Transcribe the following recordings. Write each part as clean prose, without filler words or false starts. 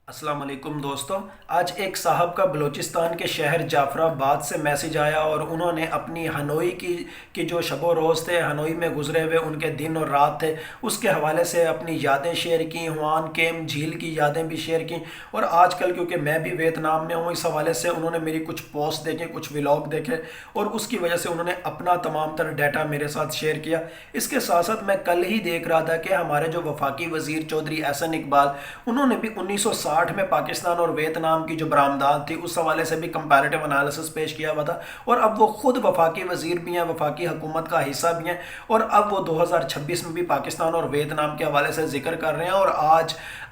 अस्सलाम वालेकुम दोस्तों। आज एक साहब का बलूचिस्तान के शहर जाफराबाद से मैसेज आया और उन्होंने अपनी हनोई की जो शबो रोज़ थे, हनोई में गुजरे हुए उनके दिन और रात थे, उसके हवाले से अपनी यादें शेयर की, हुआन केम झील की यादें भी शेयर की। और आजकल क्योंकि मैं भी वियतनाम में हूँ, इस हवाले से उन्होंने मेरी कुछ पोस्ट देखे, कुछ व्लॉग देखे और उसकी वजह से उन्होंने अपना तमाम तर डाटा मेरे साथ शेयर किया। इसके साथ साथ मैं कल ही देख रहा था कि हमारे जो वफाकी वज़ीर चौधरी एहसन इकबाल, उन्होंने भी 1960 में पाकिस्तान और वियतनाम की जो बरामदात थी उस हवाले से भी कंपैरेटिव एनालिसिस पेश किया हुआ था। और अब वो खुद वफाकी वजीर भी हैं, वफाकी हुकूमत का हिस्सा भी हैं, और अब वो 2026 में भी पाकिस्तान और वियतनाम के हवाले से जिक्र कर रहे हैं। और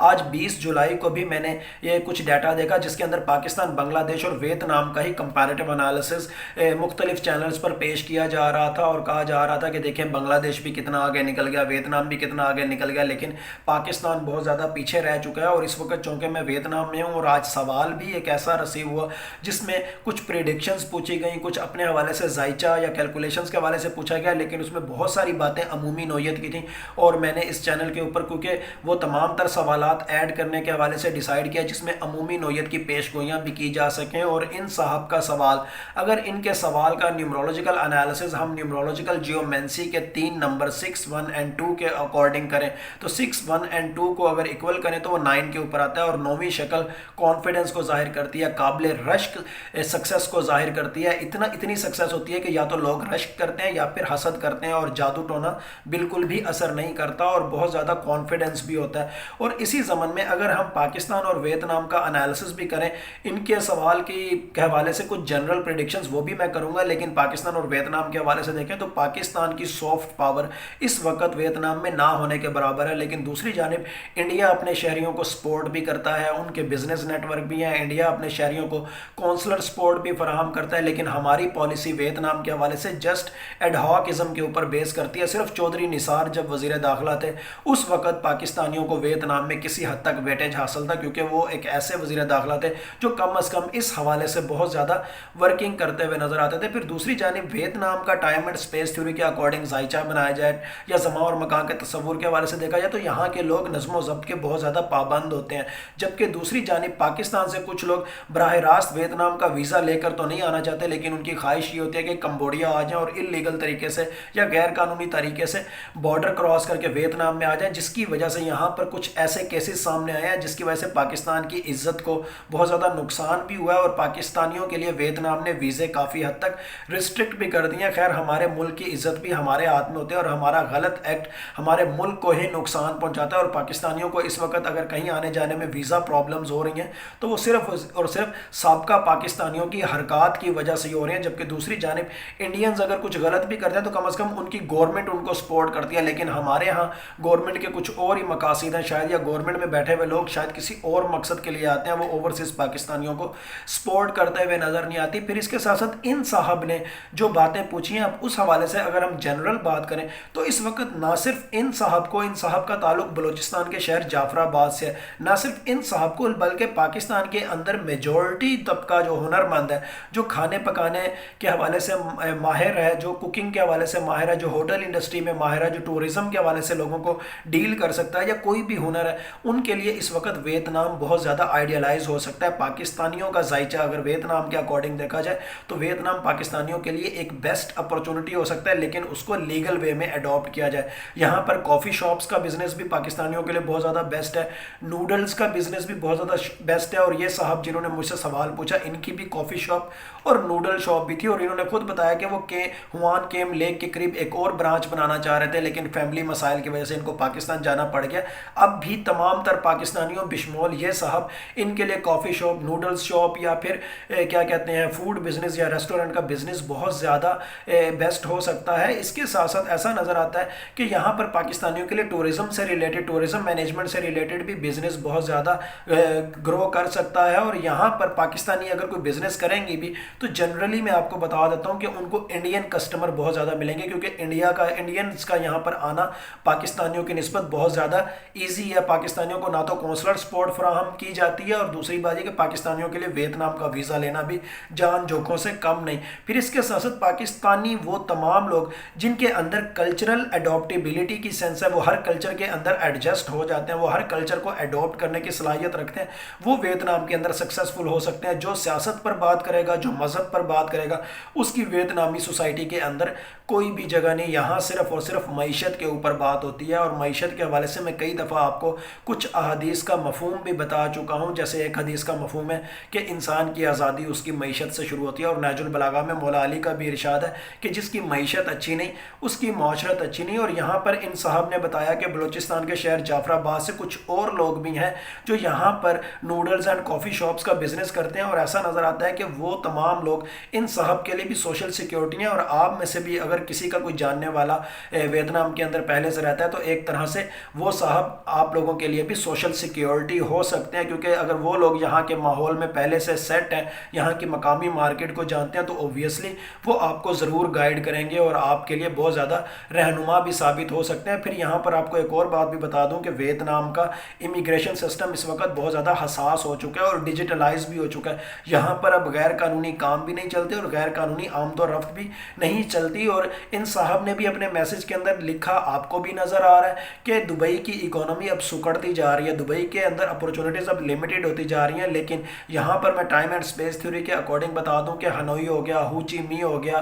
आज 20 जुलाई को भी मैंने ये कुछ डाटा देखा जिसके अंदर पाकिस्तान, बांग्लादेश और वियतनाम का ही कंपैरेटिव एनालिसिस मुख्तलिफ चैनल्स पर पेश किया जा रहा था और कहा जा रहा था कि देखें बांग्लादेश भी कितना आगे निकल गया, वियतनाम भी कितना आगे निकल गया, लेकिन पाकिस्तान बहुत ज़्यादा पीछे रह चुका है। और इस वक्त चूँकि मैं वियतनाम में हूँ और आज सवाल भी एक ऐसा रिसीव हुआ जिसमें कुछ प्रेडिक्शंस पूछी गई, कुछ अपने हवाले से जायचा या कैलकुलेशंस के हवाले से पूछा गया, लेकिन उसमें बहुत सारी बातें अमूमी नौयत की थी। और मैंने इस चैनल के ऊपर क्योंकि वो तमाम तर सवालात ऐड करने के हवाले से डिसाइड किया जिसमें अमूमी नौयत की पेश गोइयाँ भी की जा सकें। और इन साहब का सवाल, अगर इनके सवाल का न्यूमरोलॉजिकल एनालिसिस हम न्यूमरोलॉजिकल जियोमेंसी के 3 नंबर 6, 1 एंड 2 के अकॉर्डिंग करें तो 6, 1 एंड 2 को अगर इक्वल करें तो वो 9 के ऊपर आता है। और नौवीं शक्ल कॉन्फिडेंस को जाहिर करती है, काबिल रश्क सक्सेस को जाहिर करती है। इतनी सक्सेस होती है कि या तो लोग रश्क करते हैं या फिर हसद करते हैं, और जादू टोना बिल्कुल भी असर नहीं करता और बहुत ज़्यादा कॉन्फिडेंस भी होता है। और इसी ज़मन में अगर हम पाकिस्तान और वियतनाम का एनालिसिस भी करें, इनके सवाल के हवाले से कुछ जनरल प्रेडिक्शंस वो भी मैं करूँगा, लेकिन पाकिस्तान और वियतनाम के हवाले से देखें तो पाकिस्तान की सॉफ्ट पावर इस वक्त वियतनाम में ना होने के बराबर है। लेकिन दूसरी जानिब इंडिया अपने शहरियों को सपोर्ट भी करता है, उनके बिजनेस नेटवर्क भी हैं, इंडिया अपने शहरियों को कौंसलर सपोर्ट भी फराहम करता है। लेकिन हमारी पॉलिसी वियतनाम के हवाले से जस्ट एडहॉकिज्म के ऊपर बेस करती है। सिर्फ चौधरी निसार जब वजीर दाखिला थे उस वक्त पाकिस्तानियों को वियतनाम में किसी हद तक वेटेज हासिल था, क्योंकि वो एक ऐसे वजीर दाखिला थे जो कम अज़ कम इस हवाले से बहुत ज़्यादा वर्किंग करते हुए नजर आते थे। फिर दूसरी जानिब वियतनाम का टाइम एंड स्पेस थ्योरी के अकॉर्डिंग जायचा बनाया जाए या जमा और मकान के तस्वुर के हवाले से देखा जाए तो यहाँ के लोग नज़्म ज़ब्त के बहुत ज़्यादा पाबंद होते हैं, जबकि दूसरी जानिब पाकिस्तान से कुछ लोग बराह रास्त वियतनाम का वीज़ा लेकर तो नहीं आना चाहते, लेकिन उनकी ख्वाहिश ये होती है कि कंबोडिया आ जाएं और इलीगल तरीके से या गैर कानूनी तरीके से बॉर्डर क्रॉस करके वियतनाम में आ जाएं, जिसकी वजह से यहाँ पर कुछ ऐसे केसेस सामने आए हैं जिसकी वजह से पाकिस्तान की इज्जत को बहुत ज़्यादा नुकसान भी हुआ है। और पाकिस्तानियों के लिए वियतनाम ने वीज़े काफ़ी हद तक रिस्ट्रिक्ट भी कर दिए हैं। खैर, हमारे मुल्क की इज्जत भी हमारे हाथ में होती है और हमारा गलत एक्ट हमारे मुल्क को ही नुकसान पहुँचाता है। और पाकिस्तानियों को इस वक्त अगर कहीं आने जाने में वीज़ा प्रॉब्लम्स हो रही हैं तो वो सिर्फ और सिर्फ साबका पाकिस्तानियों की हरकत की वजह से ही हो रही हैं। जबकि दूसरी जानिब इंडियंस अगर कुछ गलत भी करते हैं तो कम अज़ कम उनकी गवर्नमेंट उनको सपोर्ट करती है। लेकिन हमारे यहाँ गवर्नमेंट के कुछ और ही मकासद हैं शायद, या गवर्नमेंट में बैठे हुए लोग शायद किसी और मकसद के लिए आते हैं, वो ओवरसीज़ पाकिस्तानियों को सपोर्ट करते हुए नज़र नहीं आती। फिर इसके साथ साथ इन साहब ने जो बातें पूछी हैं, अब उस हवाले से अगर हम जनरल बात करें तो इस वक्त ना सिर्फ इन साहब का ताल्लुक बलूचिस्तान के शहर जाफराबाद से है, ना सिर्फ इन साहब को बल्कि पाकिस्तान के अंदर मेजॉरिटी तबका जो हुनरमंद है, जो खाने पकाने के हवाले से माहिर है, जो कुकिंग के हवाले से माहिर है, जो होटल इंडस्ट्री में माहिर है, जो टूरिज्म के हवाले से लोगों को डील कर सकता है, या कोई भी हुनर है, उनके लिए इस वक्त वियतनाम बहुत ज़्यादा आइडियलाइज हो सकता है। पाकिस्तानियों का जायचा अगर वियतनाम के अकॉर्डिंग देखा जाए तो वियतनाम पाकिस्तानियों के लिए एक बेस्ट अपॉर्चुनिटी हो सकता है, लेकिन उसको लीगल वे में अडॉप्ट किया जाए। यहाँ पर कॉफ़ी शॉप्स का बिजनेस भी पाकिस्तानियों के लिए बहुत ज़्यादा बेस्ट है, नूडल्स का बिजनेस भी बहुत ज़्यादा बेस्ट है। और ये साहब जिन्होंने मुझसे सवाल पूछा, इनकी भी कॉफ़ी शॉप और नूडल शॉप भी थी, और इन्होंने खुद बताया कि वो हुआन केम लेक के करीब एक और ब्रांच बनाना चाह रहे थे, लेकिन फैमिली मसाइल की वजह से इनको पाकिस्तान जाना पड़ गया। अब भी तमाम तर पाकिस्तानियों बिशमोल ये साहब इनके लिए कॉफ़ी शॉप, नूडल्स शॉप या फिर क्या कहते हैं फूड बिजनेस या रेस्टोरेंट का बिजनेस बहुत ज़्यादा बेस्ट हो सकता है। इसके साथ साथ ऐसा नज़र आता है कि यहाँ पर पाकिस्तानियों के लिए टूरिज़्म से रिलेटेड, टूरिज़्म मैनेजमेंट से रिलेटेड भी बिजनेस बहुत ज़्यादा ग्रो कर सकता है। और यहाँ पर पाकिस्तानी अगर कोई बिजनेस करेंगे भी तो जनरली मैं आपको बता देता हूँ कि उनको इंडियन कस्टमर बहुत ज़्यादा मिलेंगे, क्योंकि इंडियंस का यहाँ पर आना पाकिस्तानियों की निस्बत बहुत ज़्यादा ईजी है। पाकिस्तानियों को ना तो कौंसलर सपोर्ट फराहम की जाती है, और दूसरी बात है कि पाकिस्तानियों के लिए वियतनाम का वीज़ा लेना भी जान जोखों से कम नहीं। फिर इसके साथ साथ पाकिस्तानी वो तमाम लोग जिनके अंदर कल्चरल अडॉप्टेबिलिटी की सेंस है, वो हर कल्चर के अंदर एडजस्ट हो जाते हैं, वो हर कल्चर को अडॉप्ट करने की صلاحیت رکھتے ہیں وہ ویتنام کے اندر سکسیسفل ہو سکتے ہیں. جو سیاست پر بات کرے گا، جو مذہب پر بات کرے گا، اس کی ویتنامی سوسائٹی کے اندر کوئی بھی جگہ نہیں. یہاں صرف اور صرف معیشت کے اوپر بات ہوتی ہے، اور معیشت کے حوالے سے میں کئی دفعہ آپ کو کچھ احادیث کا مفہوم بھی بتا چکا ہوں. جیسے ایک حدیث کا مفہوم ہے کہ انسان کی آزادی اس کی معیشت سے شروع ہوتی ہے، اور نہج البلاغہ میں مولا علی کا بھی ارشاد ہے کہ جس کی معیشت اچھی نہیں اس کی معاشرت اچھی نہیں. اور یہاں پر ان صاحب نے بتایا کہ بلوچستان کے شہر جعفر آباد سے کچھ اور لوگ بھی ہیں جو یہاں پر نوڈلز اینڈ کافی شاپس کا بزنس کرتے ہیں، اور ایسا نظر آتا ہے کہ وہ تمام لوگ ان صاحب کے لیے بھی سوشل سیکیورٹی ہیں. اور آپ میں سے بھی اگر کسی کا کوئی جاننے والا ویتنام کے اندر پہلے سے رہتا ہے تو ایک طرح سے وہ صاحب آپ لوگوں کے لیے بھی سوشل سیکیورٹی ہو سکتے ہیں، کیونکہ اگر وہ لوگ یہاں کے ماحول میں پہلے سے سیٹ ہیں، یہاں کی مقامی مارکیٹ کو جانتے ہیں، تو اوبویسلی وہ آپ کو ضرور گائیڈ کریں گے اور آپ کے لیے بہت زیادہ رہنما بھی ثابت ہو سکتے ہیں. پھر یہاں پر آپ کو ایک اور بات بھی بتا دوں کہ ویتنام کا امیگریشن سسٹم اس وقت بہت زیادہ حساس ہو چکا ہے اور ڈیجیٹلائز بھی ہو چکا ہے. یہاں پر اب غیر قانونی کام بھی نہیں چلتے اور غیر قانونی آمد و رفت بھی نہیں چلتی. اور ان صاحب نے بھی اپنے میسج کے اندر لکھا، آپ کو بھی نظر آ رہا ہے کہ دبئی کی اکانومی اب سکڑتی جا رہی ہے، دبئی کے اندر اپورچونیٹیز اب لمیٹڈ ہوتی جا رہی ہیں. لیکن یہاں پر میں ٹائم اینڈ اسپیس تھیوری کے اکارڈنگ بتا دوں کہ ہنوئی ہو گیا، ہو چی می ہو گیا،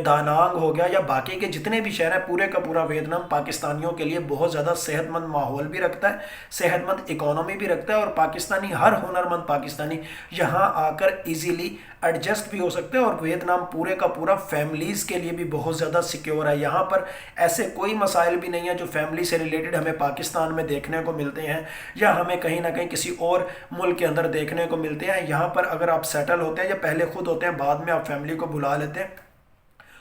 دانانگ ہو گیا، یا باقی کے جتنے بھی شہر ہیں، پورے کا پورا ویتنام پاکستانیوں کے لیے بہت زیادہ صحت مند ماحول بھی رکھتا ہے، صحت مند اکانومی بھی رکھتا ہے، اور پاکستانی ہر ہنرمند پاکستانی یہاں آ کر ایزیلی ایڈجسٹ بھی ہو سکتے ہیں. اور ویتنام پورے کا پورا فیملیز کے لیے بھی بہت زیادہ سیکیور ہے. یہاں پر ایسے کوئی مسائل بھی نہیں ہیں جو فیملی سے ریلیٹڈ ہمیں پاکستان میں دیکھنے کو ملتے ہیں یا ہمیں کہیں نہ کہیں کسی اور ملک کے اندر دیکھنے کو ملتے ہیں. یہاں پر اگر آپ سیٹل ہوتے ہیں یا پہلے خود ہوتے ہیں بعد میں آپ فیملی کو بلا لیتے ہیں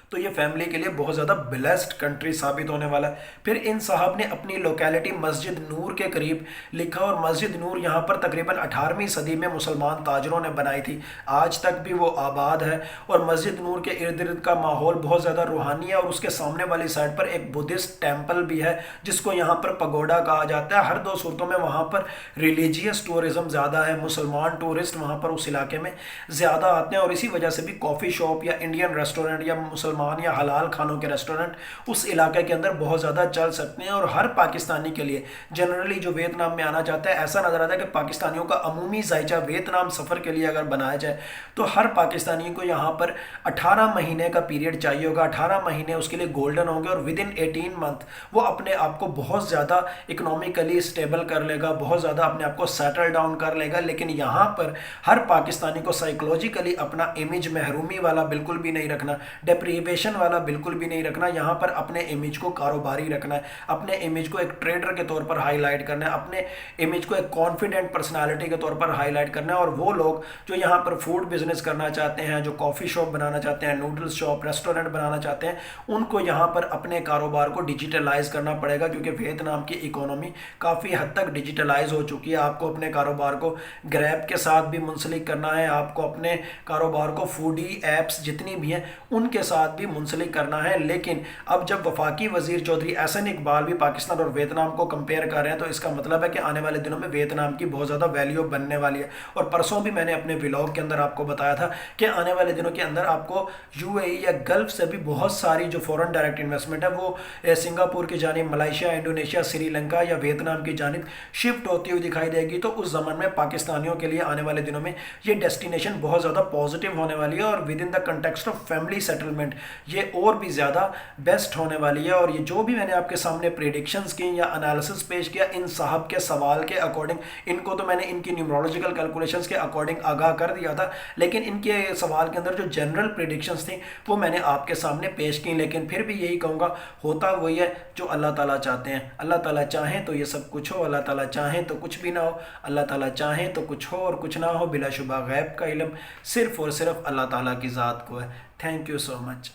تو یہ فیملی کے لیے بہت زیادہ بلیسڈ کنٹری ثابت ہونے والا ہے. پھر ان صاحب نے اپنی لوکیلٹی مسجد نور کے قریب لکھا، اور مسجد نور یہاں پر تقریباً 18ویں صدی میں مسلمان تاجروں نے بنائی تھی، آج تک بھی وہ آباد ہے. اور مسجد نور کے ارد گرد کا ماحول بہت زیادہ روحانی ہے، اور اس کے سامنے والی سائڈ پر ایک بدھسٹ ٹیمپل بھی ہے جس کو یہاں پر پگوڈا کہا جاتا ہے. ہر دو صورتوں میں وہاں پر ریلیجیس ٹورزم زیادہ ہے، مسلمان ٹورسٹ وہاں پر اس علاقے میں زیادہ آتے ہیں، اور اسی وجہ سے بھی کافی شاپ یا انڈین ریسٹورنٹ یا مسلمان یا حلال کھانوں کے ریسٹورنٹ اس علاقے کے اندر بہت زیادہ چل سکتے ہیں. اور ہر پاکستانی کے لیے جنرلی جو ویتنام میں آنا چاہتا ہے، ایسا نظر آتا ہے کہ پاکستانیوں کا عمومی ذائچہ ویتنام سفر کے لیے اگر بنایا جائے تو ہر پاکستانی کو یہاں پر 18 مہینے کا پیریڈ چاہیے ہوگا. 18 مہینے اس کے لیے گولڈن ہوں گے، اور ود ان 18 منتھ وہ اپنے آپ کو بہت زیادہ اکنومیکلی اسٹیبل کر لے گا، بہت زیادہ اپنے آپ کو سیٹل ڈاؤن کر لے گا. لیکن یہاں پر ہر پاکستانی کو سائیکولوجیکلی اپنا امیج محرومی والا بالکل بھی نہیں رکھنا، ڈیپریویشن والا بالکل بھی نہیں رکھنا. یہاں پر اپنے امیج کو کاروباری رکھنا ہے، اپنے امیج کو ایک ٹریڈر کے طور پر ہائی لائٹ کرنا ہے، اپنے امیج کو ایک کانفیڈنٹ پرسنالٹی کے طور پر ہائی لائٹ کرنا ہے. اور وہ لوگ جو یہاں پر فوڈ بزنس کرنا چاہتے ہیں، جو کافی شاپ بنانا چاہتے ہیں، نوڈلز شاپ، ریسٹورنٹ بنانا چاہتے ہیں، ان کو یہاں پر اپنے کاروبار کو ڈیجیٹلائز کرنا پڑے گا، کیونکہ ویتنام کی اکانومی کافی حد تک ڈیجیٹلائز ہو چکی ہے. آپ کو اپنے کاروبار کو گریب کے ساتھ بھی منسلک کرنا ہے، آپ کو اپنے کاروبار کو فوڈی ایپس جتنی بھی ہیں ان کے ساتھ بھی منسلک کرنا ہے. لیکن اب جب وفاقی وزیر چودھری احسن اقبال بھی پاکستان اور ویتنام کو کمپیئر کر رہے ہیں تو اس کا مطلب ہے کہ آنے والے دنوں میں ویتنام کی بہت زیادہ ویلیو بننے والی ہے. اور پرسوں بھی میں نے اپنے ولاگ کے اندر آپ کو بتایا تھا کہ آنے والے دنوں کے اندر آپ کو یو اے ای یا گلف سے بھی بہت ساری جو فورن ڈائریکٹ انویسٹمنٹ ہے وہ سنگاپور کی جانب، ملائیشیا، انڈونیشیا، سری لنکا یا ویتنام کی جانب شفٹ ہوتی ہوئی دکھائی دے گی. تو اس زمانے میں پاکستانیوں کے لیے آنے والے دنوں میں یہ ڈیسٹینیشن بہت زیادہ پازیٹیو ہونے والی ہے، اور with in the context of family settlement یہ اور بھی زیادہ بیسٹ ہونے والی ہے. اور یہ جو بھی میں نے آپ کے سامنے پریڈکشنز کی یا انالیسس پیش کیا ان صاحب کے سوال کے اکارڈنگ، ان کو تو میں نے ان کی نیومرولوجیکل کیلکولیشنز کے اکارڈنگ آگاہ کر دیا تھا، لیکن ان کے سوال کے اندر جو جنرل پریڈکشنز تھیں وہ میں نے آپ کے سامنے پیش کی. لیکن پھر بھی یہی کہوں گا، ہوتا وہی ہے جو اللہ تعالیٰ چاہتے ہیں. اللہ تعالیٰ چاہیں تو یہ سب کچھ ہو، اللہ تعالیٰ چاہیں تو کچھ بھی نہ ہو، اللہ تعالیٰ چاہیں تو کچھ ہو اور کچھ نہ ہو. بلا شبہ غیب کا علم صرف اور صرف اللہ تعالیٰ کی ذات کو ہے. Thank you so much.